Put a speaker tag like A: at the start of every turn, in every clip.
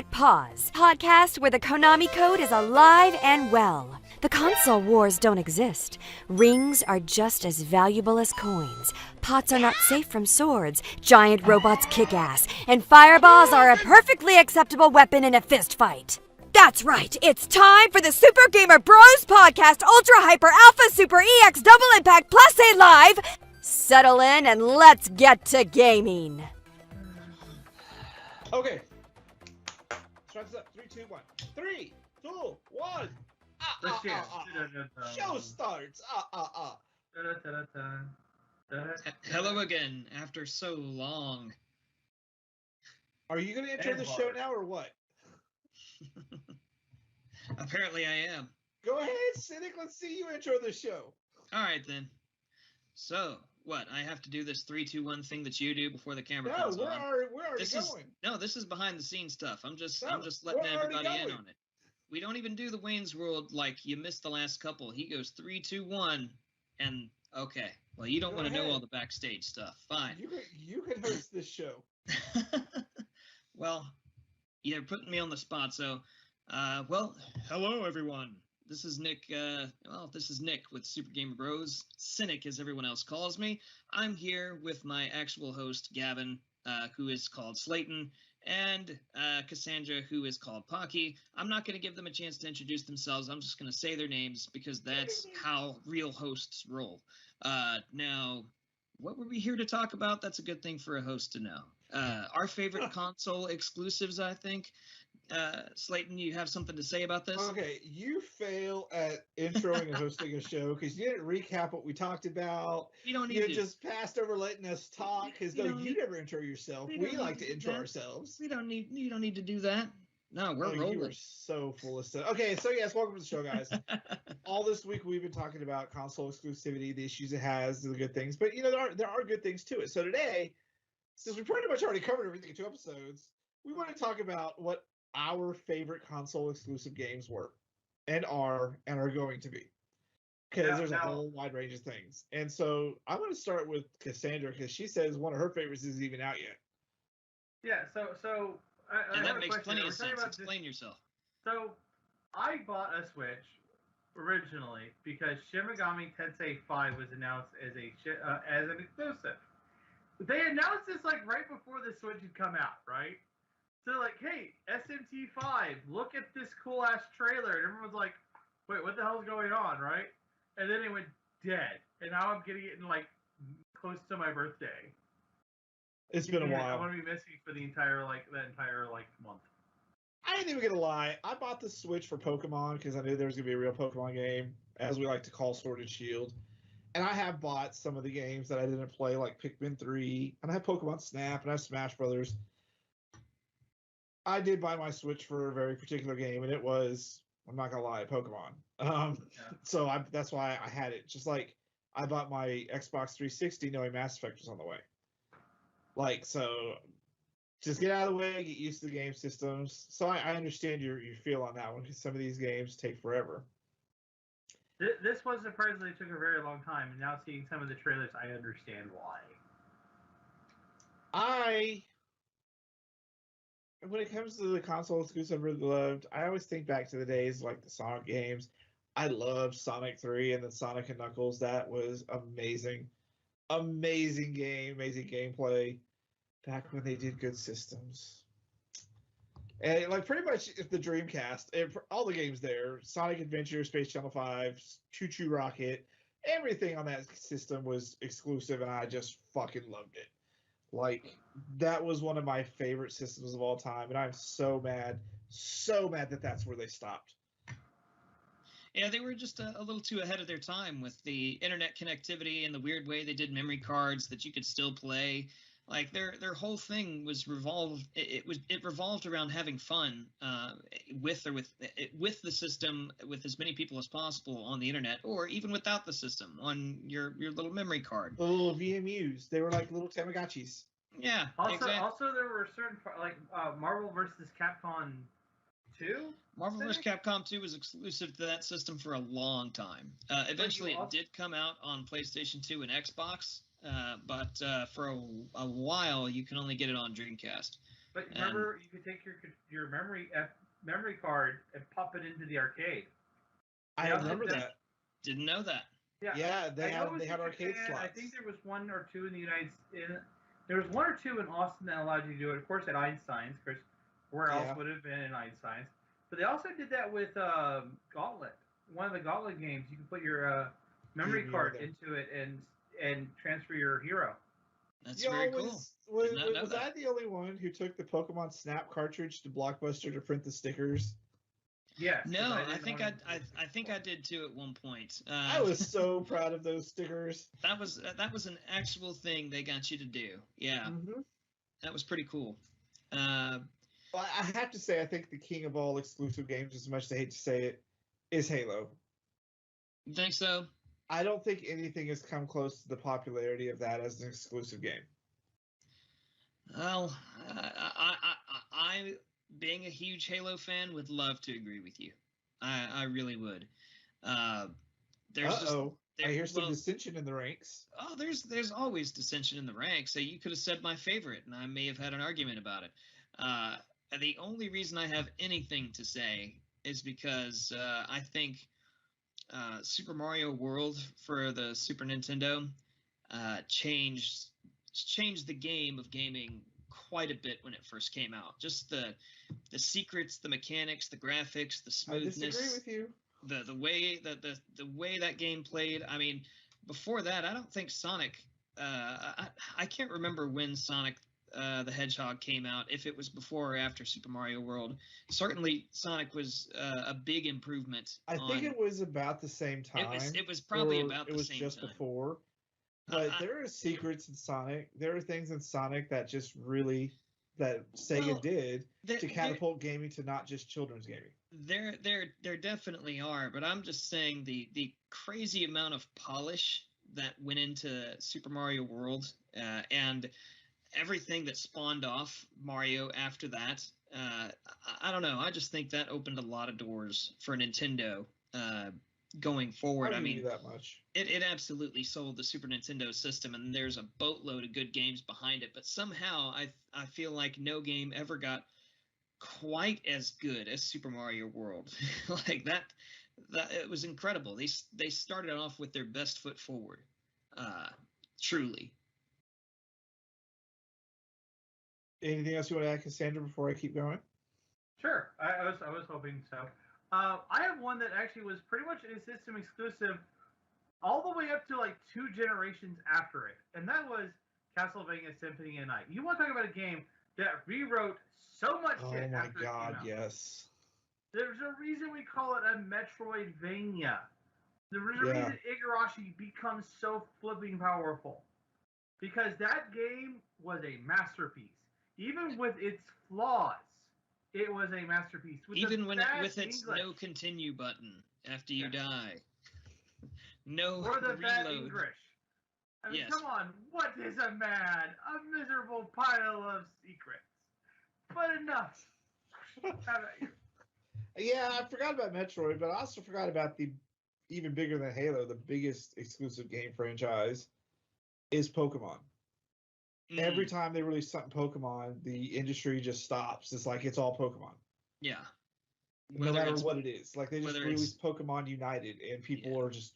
A: Pause. Podcast where the Konami code is alive and well. The console wars don't exist. Rings are just as valuable as coins. Pots are not safe from swords. Giant robots kick ass. And fireballs are a perfectly acceptable weapon in a fist fight. That's right. It's time for the Super Gamer Bros Podcast Ultra Hyper Alpha Super EX Double Impact Plus A Live. Settle in and let's get to gaming.
B: Okay. Starts up. 3, 2, 1. 3, 2, 1. Show starts.
C: Hello again, after so long.
B: Are you going to intro the show now or what?
C: Apparently I am.
B: Go ahead, Cynic. Let's see you intro the show.
C: Alright then. So, what? I have to do this 3, 2, 1 thing that you do before the camera comes on?
B: We're already going.
C: This is behind the scenes stuff. I'm just letting everybody in on it. We don't even do the Wayne's World like you missed the last couple. He goes 3, 2, 1, and okay. Well, you don't want to know all the backstage stuff. Fine.
B: You can host this show.
C: Well, you're putting me on the spot, so hello everyone. This is Nick. This is Nick with Super Gamer Bros. Cynic, as everyone else calls me. I'm here with my actual host, Gavin, who is called Slayton, and Cassandra, who is called Pocky. I'm not going to give them a chance to introduce themselves. I'm just going to say their names because that's how real hosts roll. Now, what were we here to talk about? That's a good thing for a host to know. Our favorite console exclusives, I think. Slayton, you have something to say about this?
B: Okay, you fail at introing and hosting a show because you didn't recap what we talked about.
C: You
B: just passed over letting us talk as though you never intro yourself. We like to intro ourselves.
C: You don't need to do that. No, we're rolling.
B: You are so full of stuff. Okay, so yes, welcome to the show, guys. All this week we've been talking about console exclusivity, the issues it has, the good things, but there are good things to it. So today, since we pretty much already covered everything in 2 episodes, we want to talk about what our favorite console exclusive games were and are going to be, because there's a whole wide range of things. And so I'm going to start with Cassandra because she says one of her favorites isn't even out yet.
D: Yeah, so I
C: and
D: have
C: that makes plenty of sense. Explain yourself.
D: So I bought a Switch originally because Shin Megami Tensei 5 was announced as an exclusive. But they announced this like right before the Switch had come out, right? So they're like, hey, SMT5, look at this cool ass trailer, and everyone's like, wait, what the hell's going on, right? And then it went dead, and now I'm getting it in like close to my birthday.
B: It's been a while.
D: I'm gonna be missing for the entire month.
B: I ain't even gonna lie. I bought the Switch for Pokemon because I knew there was gonna be a real Pokemon game, as we like to call Sword and Shield. And I have bought some of the games that I didn't play, like Pikmin 3, and I have Pokemon Snap, and I have Smash Brothers. I did buy my Switch for a very particular game, and it was, I'm not gonna lie, Pokemon. So that's why I had it. Just like I bought my Xbox 360 knowing Mass Effect was on the way. So just get out of the way, get used to the game systems. So I understand your feel on that one because some of these games take forever.
D: This one surprisingly took a very long time, and now seeing some of the trailers, I understand why.
B: When it comes to the console exclusive I really loved, I always think back to the days like the Sonic games. I loved Sonic 3 and then Sonic and Knuckles. That was amazing. Amazing game, amazing gameplay. Back when they did good systems. And like pretty much the Dreamcast, all the games there, Sonic Adventure, Space Channel 5, Choo Choo Rocket, everything on that system was exclusive, and I just fucking loved it. Like, that was one of my favorite systems of all time, and I'm so mad that that's where they stopped.
C: Yeah, they were just a little too ahead of their time with the internet connectivity and the weird way they did memory cards that you could still play. Like their whole thing was revolved around having fun with the system, with as many people as possible on the internet, or even without the system on your little memory card.
B: The little VMUs, they were like little Tamagotchis.
C: Yeah.
D: Also, there were certain like Marvel vs. Capcom 2.
C: Marvel vs. Capcom 2 was exclusive to that system for a long time. Eventually, it did come out on PlayStation 2 and Xbox. But for a while, you can only get it on Dreamcast.
D: But remember, you could take your memory card and pop it into the arcade.
B: I remember that.
C: Didn't know that.
B: Yeah, they had arcade slots.
D: I think there was 1 or 2 in the there was 1 or 2 in Austin that allowed you to do it. Of course, at Einstein's, because where else would it have been in Einstein's? But they also did that with Gauntlet. One of the Gauntlet games, you can put your memory card into it and transfer your hero.
C: That's very cool.
B: Was I the only one who took the Pokemon Snap cartridge to Blockbuster to print the stickers?
D: Yes.
C: No, I think I did too at one point.
B: I was so proud of those stickers.
C: That was an actual thing they got you to do. Yeah, that was pretty cool.
B: Well, I have to say, I think the king of all exclusive games, as much as I hate to say it, is Halo.
C: You think so?
B: I don't think anything has come close to the popularity of that as an exclusive game.
C: Well, I being a huge Halo fan, would love to agree with you. I really would. I hear some dissension in the ranks. Oh, there's always dissension in the ranks. So you could have said my favorite, and I may have had an argument about it. The only reason I have anything to say is because I think Super Mario World for the Super Nintendo changed the game of gaming quite a bit when it first came out. Just the secrets, the mechanics, the graphics, the smoothness.
B: I disagree with you.
C: The way that game played. I mean, before that, I don't think Sonic. I can't remember when Sonic the Hedgehog came out. If it was before or after Super Mario World. Certainly, Sonic was a big improvement.
B: I think it was about the same time.
C: It was probably about the same time.
B: It was just before. But there are secrets in Sonic. There are things in Sonic that just really that Sega did to catapult gaming to not just children's gaming.
C: There definitely are, but I'm just saying the crazy amount of polish that went into Super Mario World and everything that spawned off Mario after that. I don't know. I just think that opened a lot of doors for Nintendo going forward. I mean,
B: that much.
C: It absolutely sold the Super Nintendo system, and there's a boatload of good games behind it. But somehow, I feel like no game ever got quite as good as Super Mario World. Like that it was incredible. They started off with their best foot forward. Truly.
B: Anything else you want to add, Cassandra, before I keep going?
D: Sure. I was hoping so. I have one that actually was pretty much a system exclusive all the way up to like 2 generations after it, and that was Castlevania Symphony of Night. You want to talk about a game that rewrote so much shit after it came out.
B: Oh my God, yes.
D: There's a reason we call it a Metroidvania. There's a reason Igarashi becomes so flipping powerful. Because that game was a masterpiece. Even with its flaws, it was a masterpiece.
C: Even with its no continue button after you die. No
D: or the
C: reload.
D: bad English. I mean, come on. What is a man? A miserable pile of secrets. But enough. How about you?
B: Yeah, I forgot about Metroid, but I also forgot about the even bigger than Halo, the biggest exclusive game franchise is Pokemon. Every time they release something Pokemon, the industry just stops. It's like it's all Pokemon.
C: Yeah.
B: No matter what it is. Like they just released Pokemon United and people are just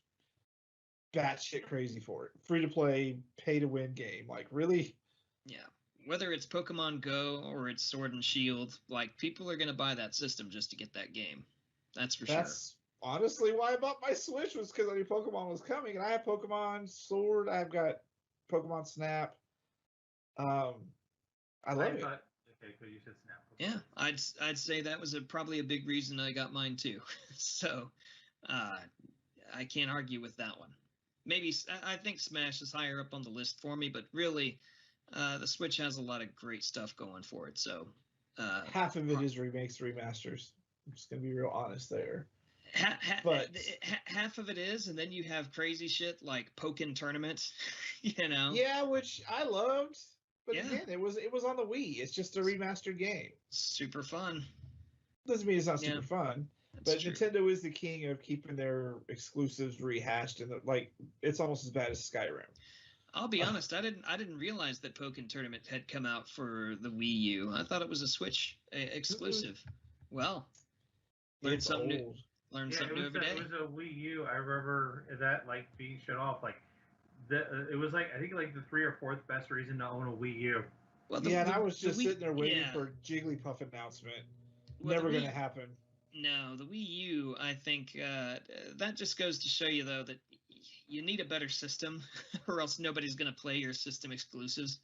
B: batshit crazy for it. Free to play, pay to win game. Like really?
C: Yeah. Whether it's Pokemon Go or it's Sword and Shield, like people are gonna buy that system just to get that game. That's for sure. That's
B: honestly why I bought my Switch, was because I knew Pokemon was coming, and I have Pokemon Sword, I've got Pokemon Snap. I love it.
D: Okay, cool. You said Snap.
C: Yeah, I'd say that was probably a big reason I got mine too. So I can't argue with that one. Maybe I think Smash is higher up on the list for me, but really the Switch has a lot of great stuff going for it. So
B: half of it is remakes, remasters. I'm just gonna be real honest there.
C: Half of it is, and then you have crazy shit like Pokken Tournament, you know.
B: Yeah, which I loved, but again, it was on the Wii. It's just a remastered game.
C: Super fun.
B: Doesn't mean it's not super fun, but
C: true.
B: Nintendo is the king of keeping their exclusives rehashed, and like it's almost as bad as Skyrim.
C: I'll be honest, I didn't realize that Pokken Tournament had come out for the Wii U. I thought it was a Switch exclusive. Well, learn
B: It's
C: something new.
B: old.
C: Learn
D: Yeah,
C: something new every
D: it
C: day.
D: was a Wii U. I remember that like being shut off. Like, it was like I think like the 3rd or 4th best reason to own a Wii U.
C: Well,
B: Yeah, and I was
C: the
B: just
C: Wii-
B: sitting there waiting
C: yeah.
B: for a Jigglypuff announcement.
C: Well,
B: Never
C: the
B: going to
C: Wii-
B: happen.
C: No, the Wii U, I think that just goes to show you, though, that you need a better system, or else nobody's going to play your system exclusives.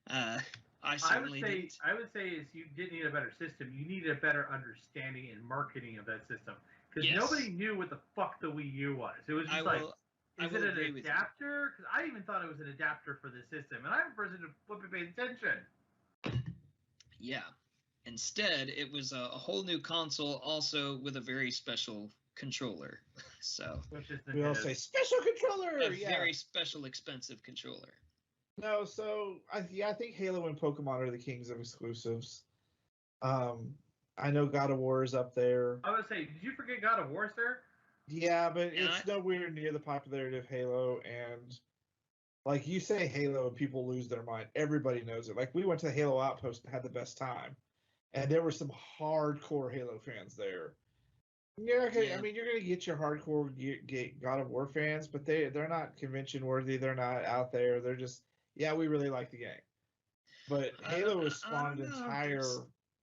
C: I certainly didn't.
D: I would say is you didn't need a better system. You needed a better understanding and marketing of that system because
C: Yes.
D: nobody knew what the fuck the Wii U was. It was just is it an adapter? Because I even thought it was an adapter for the system, and I'm a person who flipping paid attention.
C: Yeah. Instead, it was a whole new console, also with a very special controller. So
D: Which is
B: We all say special controller.
C: a
B: Yeah.
C: very special, expensive controller.
B: No, so I think Halo and Pokemon are the kings of exclusives. I know God of War is up there.
D: I would say, did you forget God of War, sir?
B: Yeah, but
C: Yeah,
B: it's nowhere near the popularity of Halo. And like you say Halo and people lose their mind. Everybody knows it. Like we went to the Halo Outpost and had the best time. And there were some hardcore Halo fans there. Yeah, I mean, you're gonna get your hardcore God of War fans, but they're not convention worthy. They're not out there. They're just we really like the game. But Halo has spawned an entire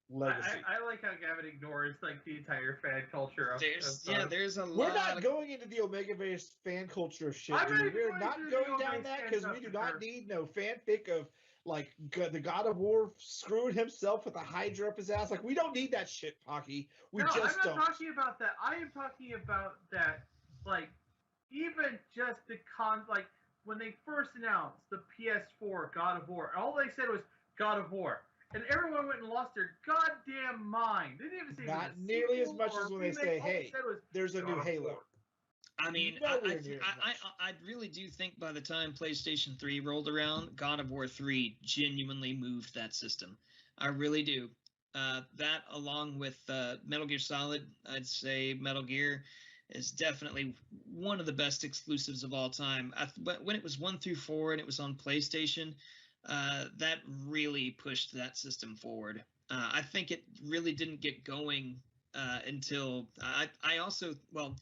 B: legacy.
D: I like how Gavin ignores like the entire fan culture.
C: There's a lot.
B: We're not going into the Omega Base fan culture shit, dude. We're not going down that because we do not need no fanfic of like the God of War screwing himself with a Hydra up his ass. Like we don't need that shit, Pocky.
D: I'm not talking about that. I am talking about that, like even just the like when they first announced the PS4 God of War, all they said was God of War. And everyone went and lost their goddamn mind. They didn't even say
B: not nearly as much as when they say, "Hey, there's a new Halo."
C: I mean, I really do think by the time PlayStation 3 rolled around, God of War 3 genuinely moved that system. I really do. That, along with Metal Gear Solid, I'd say Metal Gear is definitely one of the best exclusives of all time. When it was 1 through 4 and it was on PlayStation, that really pushed that system forward. I think it really didn't get going until I also, well,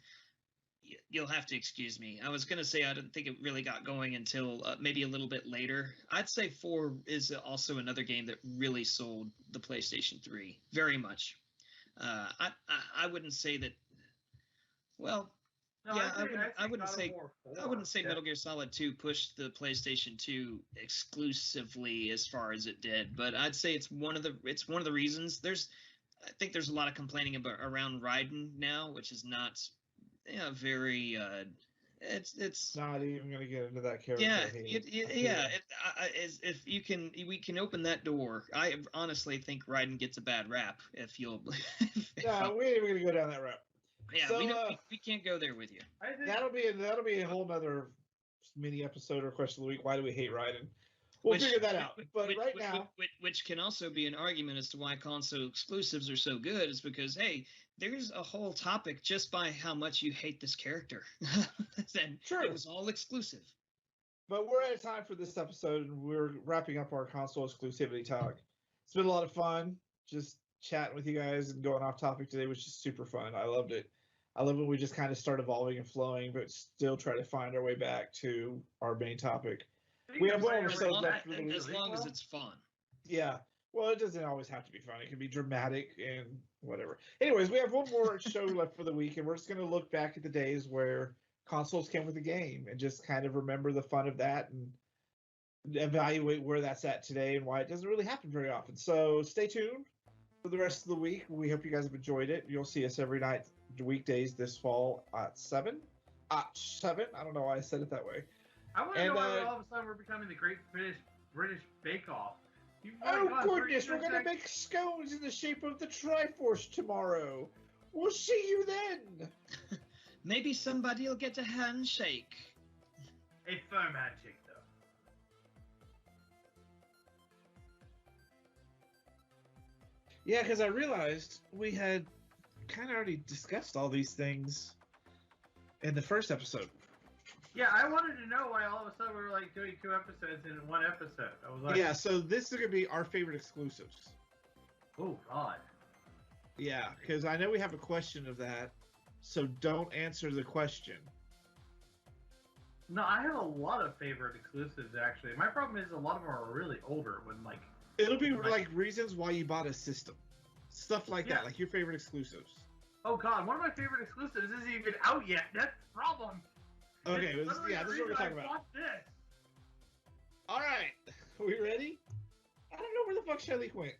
C: you'll have to excuse me. I was going to say I didn't think it really got going until maybe a little bit later. I'd say 4 is also another game that really sold the PlayStation 3 very much. I wouldn't say that. Well,
D: no,
C: yeah,
D: I wouldn't say
C: Metal Gear Solid 2 pushed the PlayStation 2 exclusively as far as it did, but I'd say it's one of the reasons. I think there's a lot of complaining around Raiden now, which is not very it's
B: not even going to get into that character.
C: If we can open that door. I honestly think Raiden gets a bad rap. If you'll,
B: no, we ain't even going to go down that route.
C: Yeah, so, we can't go there with you.
B: That'll be a whole nother mini episode or question of the week. Why do we hate Raiden? We'll figure that out. But right now,
C: which can also be an argument as to why console exclusives are so good, is because hey, there's a whole topic just by how much you hate this character. And
B: true.
C: It was all exclusive.
B: But we're out of time for this episode, and we're wrapping up our console exclusivity talk. It's been a lot of fun just chatting with you guys and going off topic today, which is super fun. I loved it. I love when we just kind of start evolving and flowing, but still try to find our way back to our main topic. We have one episode left for the week.
C: As long as it's fun.
B: Yeah. Well, it doesn't always have to be fun. It can be dramatic and whatever. Anyways, we have one more show left for the week, and we're just going to look back at the days where consoles came with a game and just kind of remember the fun of that and evaluate where that's at today and why it doesn't really happen very often. So stay tuned for the rest of the week. We hope you guys have enjoyed it. You'll see us every night, weekdays this fall at 7. I don't know why I said it that way.
D: I want to know why all of a sudden we're becoming the Great British Bake Off.
B: Oh goodness, we're going to make scones in the shape of the Triforce tomorrow. We'll see you then.
C: Maybe somebody will get a handshake.
D: A firm handshake, though.
B: Yeah, because I realized we had kind of already discussed all these things in the first episode.
D: Yeah, I wanted to know why all of a sudden we were like doing 2 episodes in one episode. I was like,
B: Yeah, so this is gonna be our favorite exclusives.
D: oh god.
B: Yeah, because I know we have a question of that, so don't answer the question.
D: No, I have a lot of favorite exclusives actually. My problem is a lot of them are really older when like.
B: It'll be like reasons why you bought a system, stuff like
D: Yeah.
B: that, like your favorite exclusives.
D: Oh god, one of my favorite exclusives isn't even out yet. That's the problem.
B: Okay,
D: It's
B: this,
D: literally
B: yeah,
D: the
B: this is what we're
D: reason
B: talking
D: I
B: about.
D: bought this.
B: All right, are we ready? I don't know where the fuck Shelly went.